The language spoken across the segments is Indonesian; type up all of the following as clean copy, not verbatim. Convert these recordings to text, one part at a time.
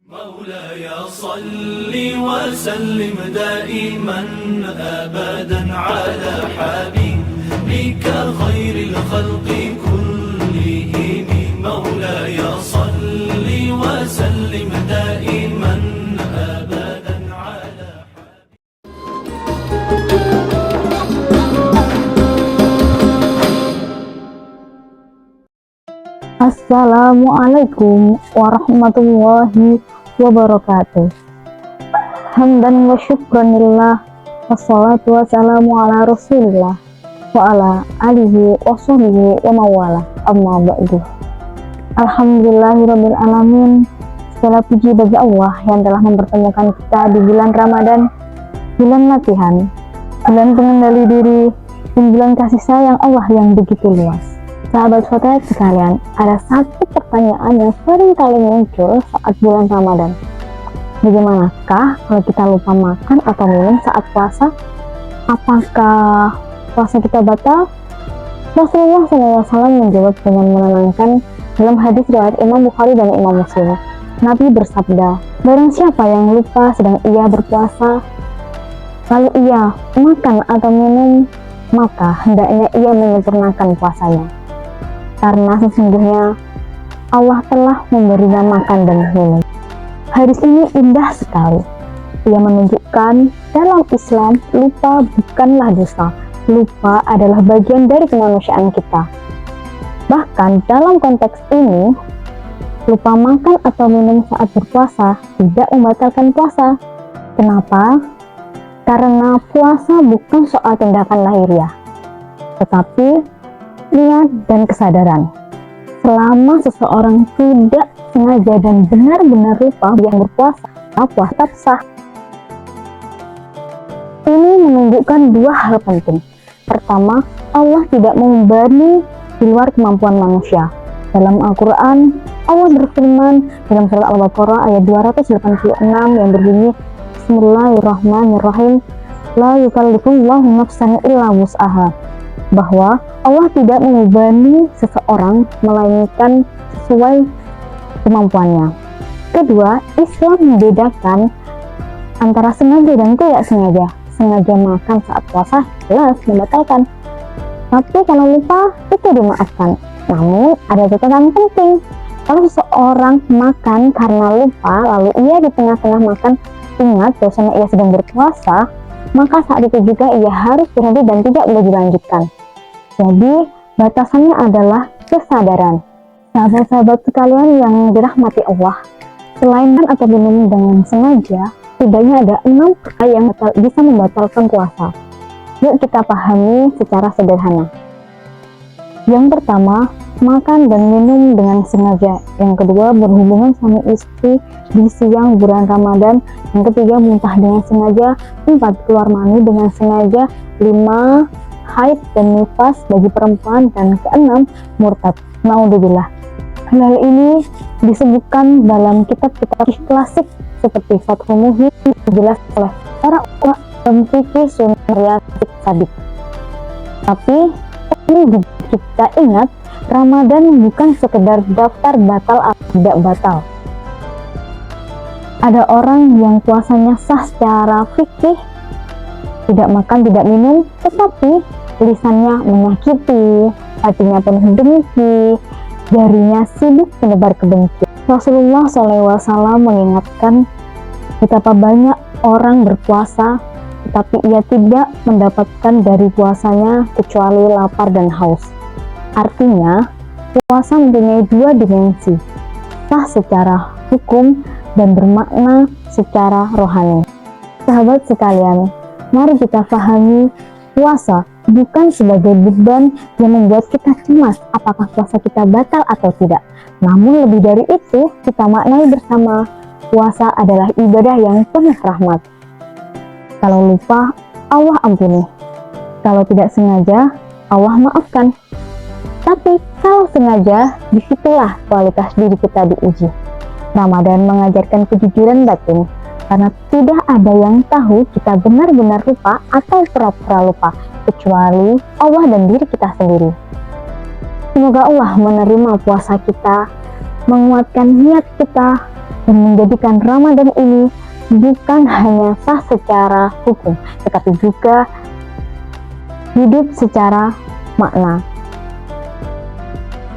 مولاي صل وسلم دائما أبدا على حبيبك خير الخلق كلهم. مولاي صل وسلم دائما أبدا على Assalamualaikum warahmatullahi wabarakatuh. Hamdan wa syukranillah, wassalatu wassalamu ala rasulillah wa ala alihi wa sahbihi wa mawala, amma ba'du. Alhamdulillahirabbil alamin. Segala puji bagi Allah yang telah mempertemukan kita di bulan Ramadan, bulan latihan, bulan pengendali diri, dan bulan kasih sayang Allah yang begitu luas. Sahabat sahabat sekalian, ada satu pertanyaan yang sering kali muncul saat bulan Ramadan. Bagaimanakah kalau kita lupa makan atau minum saat puasa? Apakah puasa kita batal? Rasulullah SAW menjawab dengan menenangkan dalam hadis riwayat Imam Bukhari dan Imam Muslim. Nabi bersabda, barang siapa yang lupa sedang ia berpuasa, lalu ia makan atau minum, maka hendaknya ia menyempurnakan puasanya. Karena sesungguhnya Allah telah memberinya makan dan minum. Hadis ini indah sekali. Ia menunjukkan dalam Islam lupa bukanlah dosa. Lupa adalah bagian dari kemanusiaan kita. Bahkan dalam konteks ini, lupa makan atau minum saat berpuasa tidak membatalkan puasa. Kenapa? Karena puasa bukan soal tindakan lahiriah, tetapi niat dan kesadaran. Selama seseorang tidak sengaja dan benar-benar lupa yang berpuasa, puasa tetap sah. Ini menunjukkan dua hal penting. Pertama, Allah tidak membebani di luar kemampuan manusia. Dalam Al-Quran, Allah berfirman dalam surat Al-Baqarah ayat 286 yang berbunyi, Bismillahirrahmanirrahim, la yukallifullahu nafsan illa wus'aha, bahwa Allah tidak membebani seseorang melainkan sesuai kemampuannya. Kedua, Islam membedakan antara sengaja dan tidak sengaja. Sengaja makan saat puasa jelas membatalkan, tapi kalau lupa itu dimaafkan. Namun ada catatan penting, kalau seseorang makan karena lupa lalu ia di tengah-tengah makan ingat bahwasanya ia sedang berpuasa, maka saat itu juga ia harus berhenti dan tidak boleh dilanjutkan. Jadi, batasannya adalah kesadaran. Sahabat-sahabat sekalian yang dirahmati Allah, selain atau minum dengan sengaja, setidaknya ada 6 perkara yang bisa membatalkan puasa. Yuk kita pahami secara sederhana. Yang pertama, makan dan minum dengan sengaja. Yang kedua, berhubungan suami istri di siang bulan Ramadan. Yang ketiga, muntah dengan sengaja. 4, keluar mani dengan sengaja. 5, haid dan nifas bagi perempuan. Dan ke-6, murtad. Naudzubillah. Hal ini disebutkan dalam kitab-kitab klasik seperti Fathul Muhyin, dijelas oleh para ulama fikih sunnah sabit. Tapi ini kita ingat, Ramadan bukan sekedar daftar batal atau tidak batal. Ada orang yang puasanya sah secara fikih, tidak makan, tidak minum, tetapi lisannya menyakiti, hatinya penuh dengki, jarinya sibuk menebar kebencian. Rasulullah SAW mengingatkan betapa banyak orang berpuasa, tetapi ia tidak mendapatkan dari puasanya kecuali lapar dan haus. Artinya, puasa mempunyai dua dimensi, sah secara hukum dan bermakna secara rohani. Sahabat sekalian, mari kita pahami puasa bukan sebagai beban yang membuat kita cemas apakah puasa kita batal atau tidak. Namun lebih dari itu, kita maknai bersama, puasa adalah ibadah yang penuh rahmat. Kalau lupa, Allah ampuni. Kalau tidak sengaja, Allah maafkan. Tapi kalau sengaja, disitulah kualitas diri kita diuji. Ramadan mengajarkan kejujuran batin, karena tidak ada yang tahu kita benar-benar lupa atau pura-pura lupa, kecuali Allah dan diri kita sendiri. Semoga Allah menerima puasa kita, menguatkan niat kita, dan menjadikan Ramadan ini bukan hanya sah secara hukum, tetapi juga hidup secara makna.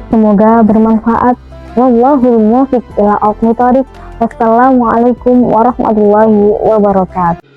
Semoga bermanfaat. Wallahul muwaffiq ila aqwamit thoriq. Wassalamualaikum warahmatullahi wabarakatuh.